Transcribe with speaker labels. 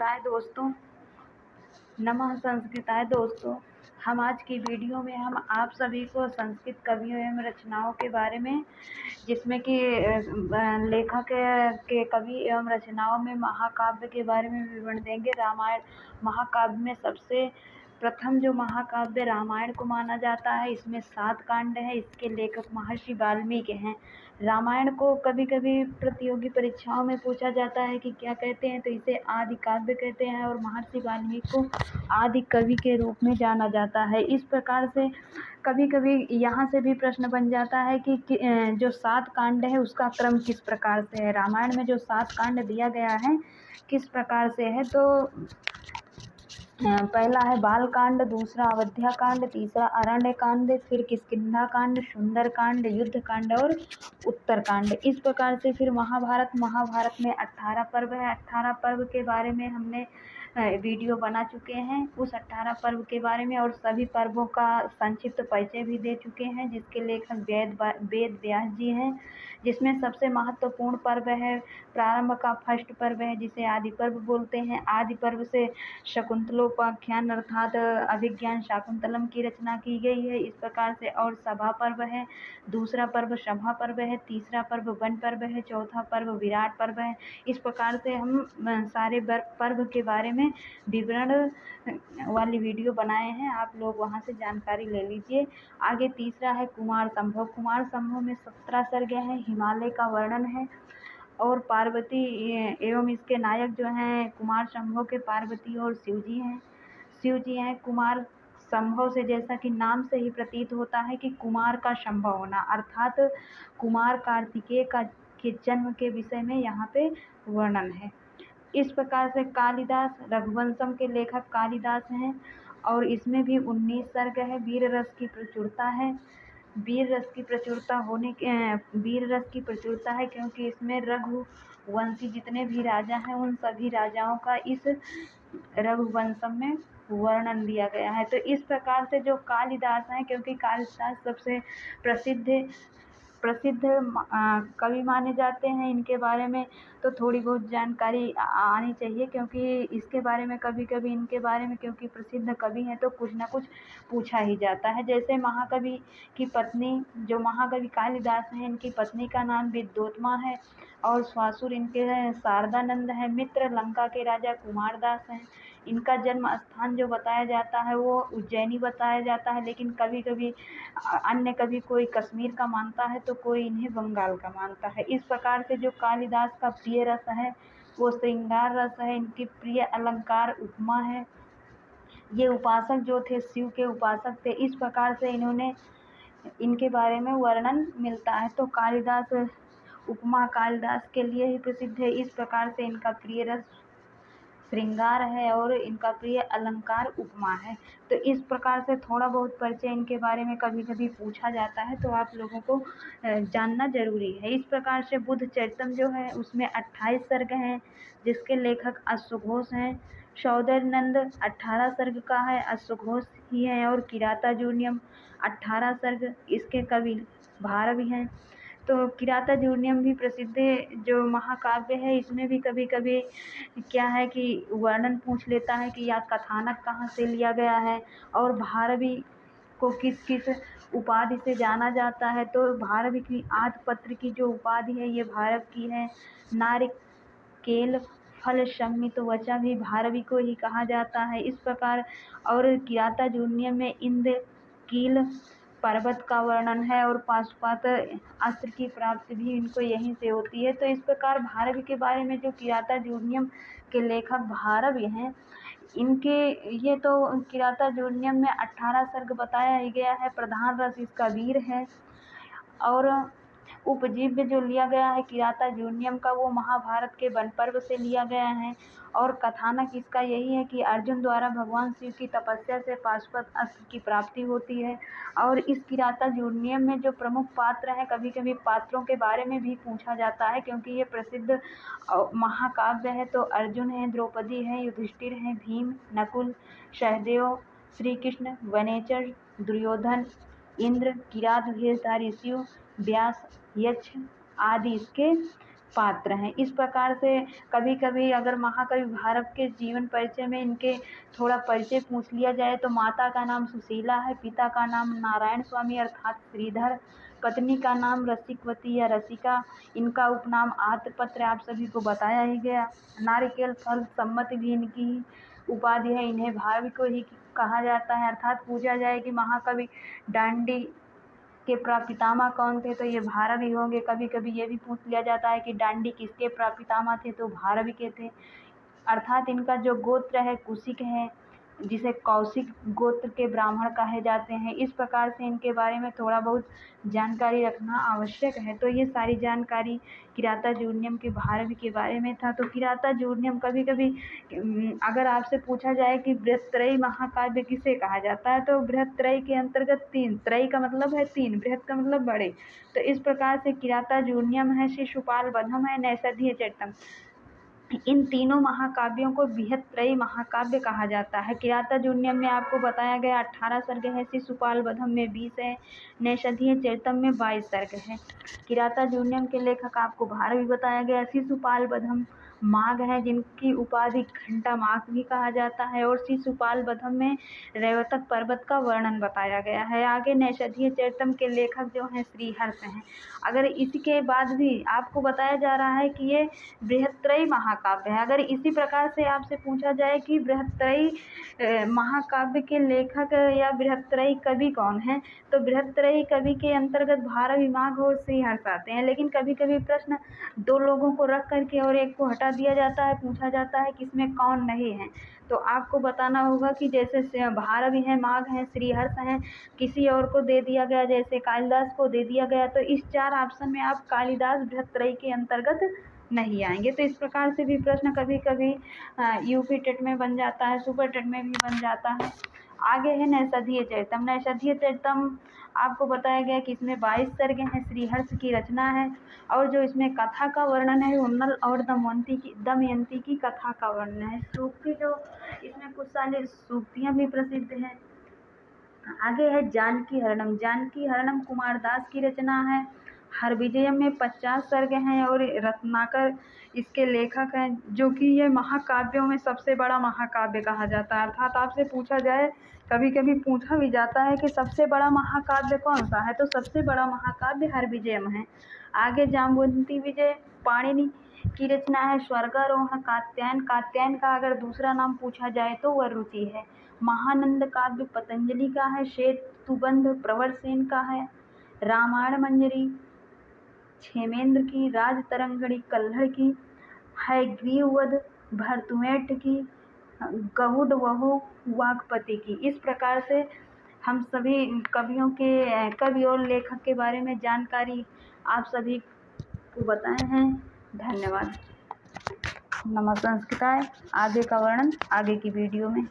Speaker 1: संस्कृताय दोस्तों। नमः संस्कृताय दोस्तों। हम आज की वीडियो में हम आप सभी को संस्कृत कवियों एवं रचनाओं के बारे में, जिसमें कि लेखक के कवि एवं रचनाओं में महाकाव्य के बारे में विवरण देंगे। रामायण महाकाव्य में सबसे प्रथम जो महाकाव्य रामायण को माना जाता है, इसमें 7 कांड हैं। इसके लेखक महर्षि वाल्मीकि हैं। रामायण को कभी कभी प्रतियोगी परीक्षाओं में पूछा जाता है कि क्या कहते हैं, तो इसे आदि काव्य कहते हैं और महर्षि वाल्मीकि को आदि कवि के रूप में जाना जाता है। इस प्रकार से कभी कभी यहाँ से भी प्रश्न बन जाता है कि जो 7 कांड है उसका क्रम किस प्रकार से है। रामायण में जो 7 कांड दिया गया है किस प्रकार से है, तो पहला है बाल कांड, दूसरा अवध्या कांड, तीसरा अरण्य कांड, फिर किष्किंधा कांड, सुंदर कांड, युद्ध कांड और उत्तर कांड। इस प्रकार से फिर महाभारत में 18 पर्व है। 18 पर्व के बारे में हमने वीडियो बना चुके हैं, उस 18 पर्व के बारे में, और सभी पर्वों का संक्षिप्त परिचय भी दे चुके हैं, जिसके लेखक वेद व्यास जी हैं। जिसमें सबसे महत्वपूर्ण पर्व है प्रारंभ का फर्स्ट पर्व है, जिसे आदि पर्व बोलते हैं। आदि पर्व से शकुंतलोपाख्यान अर्थात अभिज्ञान शाकुंतलम की रचना की गई है। इस प्रकार से और सभा पर्व है, दूसरा पर्व सभा पर्व है, तीसरा पर्व वन पर्व है, चौथा पर्व विराट पर्व है। इस प्रकार से हम सारे पर्व के बारे में विवरण वाली वीडियो बनाए हैं, आप लोग वहां से जानकारी ले लीजिए। आगे तीसरा है कुमार संभव। कुमार संभव में 17 सर्ग हैं, हिमालय का वर्णन है और पार्वती एवं इसके नायक जो हैं कुमार संभव के पार्वती और शिव जी हैं। कुमार संभव से जैसा कि नाम से ही प्रतीत होता है कि कुमार का संभव होना, अर्थात कुमार कार्तिकेय के जन्म के विषय में यहाँ पे वर्णन है। इस प्रकार से कालिदास रघुवंशम के लेखक कालिदास हैं और इसमें भी 19 सर्ग है। वीर रस की प्रचुरता है। वीर रस की प्रचुरता है क्योंकि इसमें रघुवंशी जितने भी राजा हैं उन सभी राजाओं का इस रघुवंशम में वर्णन दिया गया है। तो इस प्रकार से जो कालिदास हैं, क्योंकि कालिदास सबसे प्रसिद्ध कवि माने जाते हैं, इनके बारे में तो थोड़ी बहुत जानकारी आनी चाहिए, क्योंकि इसके बारे में कभी कभी इनके बारे में, क्योंकि प्रसिद्ध कवि हैं तो कुछ ना कुछ पूछा ही जाता है। जैसे महाकवि की पत्नी, जो महाकवि कालिदास हैं, इनकी पत्नी का नाम विद्योत्मा है और ससुर इनके शारदानंद है। मित्र लंका के राजा कुमारदास हैं। इनका जन्म स्थान जो बताया जाता है वो उज्जैनी बताया जाता है, लेकिन कभी कभी अन्य कभी कोई कश्मीर का मानता है तो कोई इन्हें बंगाल का मानता है। इस प्रकार से जो कालिदास का प्रिय रस है वो श्रृंगार रस है। इनकी प्रिय अलंकार उपमा है। ये उपासक जो थे शिव के उपासक थे। इस प्रकार से इनके बारे में वर्णन मिलता है। तो कालिदास उपमा कालिदास के लिए ही प्रसिद्ध है। इस प्रकार से इनका प्रिय रस श्रृंगार है और इनका प्रिय अलंकार उपमा है। तो इस प्रकार से थोड़ा बहुत परिचय इनके बारे में कभी कभी पूछा जाता है, तो आप लोगों को जानना जरूरी है। इस प्रकार से बुद्ध चरितम जो है उसमें 28 सर्ग हैं, जिसके लेखक अश्वघोष हैं। सौंदर्यनंद 18 सर्ग का है, अश्वघोष ही है। और किरातार्जुनीयम 18 सर्ग, इसके कवि भारवी हैं। तो किरातार्जुनीयम भी प्रसिद्ध जो महाकाव्य है, इसमें भी कभी कभी क्या है कि वर्णन पूछ लेता है कि या कथानक कहाँ से लिया गया है और भारवी को किस किस उपाधि से जाना जाता है। तो भारवी की आद्यपत्र की जो उपाधि है ये भारव की है। नारिकेल फल संमित वचा भी भारवी को ही कहा जाता है। इस प्रकार और किरातार्जुनीयम में इंद्रकील पर्वत का वर्णन है और पाशुपत अस्त्र की प्राप्ति भी इनको यहीं से होती है। तो इस प्रकार भारवी के बारे में जो किरातार्जुनीयम के लेखक भारवी हैं, इनके ये तो किरातार्जुनीयम में 18 सर्ग बताया ही गया है। प्रधान रस इसका वीर है और उपजीव्य जो लिया गया है किरातार्जुनीयम का वो महाभारत के वन पर्व से लिया गया है। और कथानक इसका यही है कि अर्जुन द्वारा भगवान शिव की तपस्या से पाशुपत अस्त्र की प्राप्ति होती है। और इस किरातार्जुनीयम में जो प्रमुख पात्र हैं, कभी कभी पात्रों के बारे में भी पूछा जाता है, क्योंकि ये प्रसिद्ध महाकाव्य है। तो अर्जुन है, द्रौपदी है, युधिष्ठिर है, भीम, नकुल, सहदेव, श्री कृष्ण, वनेचर, दुर्योधन, इंद्र, किरात, भेषधारी शिव, व्यास, यक्ष आदि इसके पात्र हैं। इस प्रकार से कभी कभी अगर महाकवि भारत के जीवन परिचय में इनके थोड़ा परिचय पूछ लिया जाए तो माता का नाम सुशीला है, पिता का नाम नारायण स्वामी अर्थात श्रीधर, पत्नी का नाम रसिकवती या रसिका, इनका उपनाम आर्तपत्र आप सभी को बताया ही गया। नारिकेल फल सम्मत भी इनकी उपाधि है, इन्हें भावी को ही कहा जाता है। अर्थात पूछा जाए कि महाकवि दांडी के प्रपितामह कौन थे तो ये भारवी होंगे। कभी कभी ये भी पूछ लिया जाता है कि दांडी किसके प्रपितामह थे तो भारवी के थे। अर्थात इनका जो गोत्र है कुशिक है, जिसे कौशिक गोत्र के ब्राह्मण कहे जाते हैं। इस प्रकार से इनके बारे में थोड़ा बहुत जानकारी रखना आवश्यक है। तो ये सारी जानकारी किराता जूर्नियम के भारवी के बारे में था। तो किराता जूर्नियम कभी कभी अगर आपसे पूछा जाए कि बृहत्त्रयी महाकाव्य किसे कहा जाता है तो बृहत्त्रयी के अंतर्गत तीन, त्रयी का मतलब है तीन, बृहत का मतलब बड़े। तो इस प्रकार से किराता जूर्नियम है, शिशुपाल वधम है, नैषधीय चरितम, इन तीनों महाकाव्यों को बृहत्त्रयी महाकाव्य कहा जाता है। किराता जूर्नियम में आपको बताया गया 18 सर्ग है, शिशुपाल वधम में 20 है, नैषधीय चरितम में 22 सर्ग है। किराता जूर्नियम के लेखक आपको भारवी बताया गया। शिशुपाल वधम माघ है, जिनकी उपाधि घंटा माघ भी कहा जाता है, और शिशुपाल वधम में रैवतक पर्वत का वर्णन बताया गया है। आगे नैषधीय चरितम के लेखक जो हैं श्रीहर्ष हैं। अगर इसके बाद भी आपको बताया जा रहा है कि ये बृहत्त्रयी महाकाव्य है। अगर इसी प्रकार से आपसे पूछा जाए कि बृहत्त्रयी महाकाव्य के लेखक या बृहत्त्रयी कवि कौन है तो बृहत्त्रयी कवि के अंतर्गत भारवी, माघ और श्रीहर्ष आते हैं। लेकिन कभी कभी प्रश्न दो लोगों को रख करके और एक को हटा दिया जाता है, पूछा जाता है कि इसमें कौन नहीं है। तो आपको बताना होगा कि जैसे भारवी हैं, माघ हैं, श्रीहर्ष हैं, किसी और को दे दिया गया, जैसे कालिदास को दे दिया गया, तो इस 4 ऑप्शन में आप कालिदास बृहत्त्रयी के अंतर्गत नहीं आएंगे। तो इस प्रकार से भी प्रश्न कभी कभी यूपी टेट में बन जाता है, सुपर टेट में भी बन जाता है। आगे है नैषधीय चरितम। नैषधीय चरितम आपको बताया गया कि इसमें 22 सर्ग हैं, श्रीहर्ष की रचना है, और जो इसमें कथा का वर्णन है उन्नल और दमयंती की कथा का वर्णन है। सूक्ति जो इसमें कुछ सारी सूक्तियाँ भी प्रसिद्ध हैं। आगे है जानकी हरणम। जानकी हरणम कुमार दास की रचना है। हरविजयम में 50 सर्ग हैं और रत्नाकर इसके लेखक हैं, जो कि ये महाकाव्यों में सबसे बड़ा महाकाव्य कहा जाता है। अर्थात आपसे पूछा जाए, कभी कभी पूछा भी जाता है कि सबसे बड़ा महाकाव्य कौन सा है तो सबसे बड़ा महाकाव्य हरविजयम है। आगे जाम्बुवंती विजय पाणिनि की रचना है। स्वर्गारोहण कात्यायन। कात्यायन का अगर दूसरा नाम पूछा जाए तो वह रुचि है। महानंद काव्य पतंजलि का है। सेतुबंध प्रवरसेन का है। रामायण मंजरी क्षेमेंद्र की। राजतरंगिणी कल्हड़ की है। ग्रीववध भरतुमेट की। गहुड़ वहु वाग्पति की। इस प्रकार से हम सभी कवियों के कवि और लेखक के बारे में जानकारी आप सभी को बताए हैं। धन्यवाद। नमः संस्कृताय। आगे का वर्णन आगे की वीडियो में।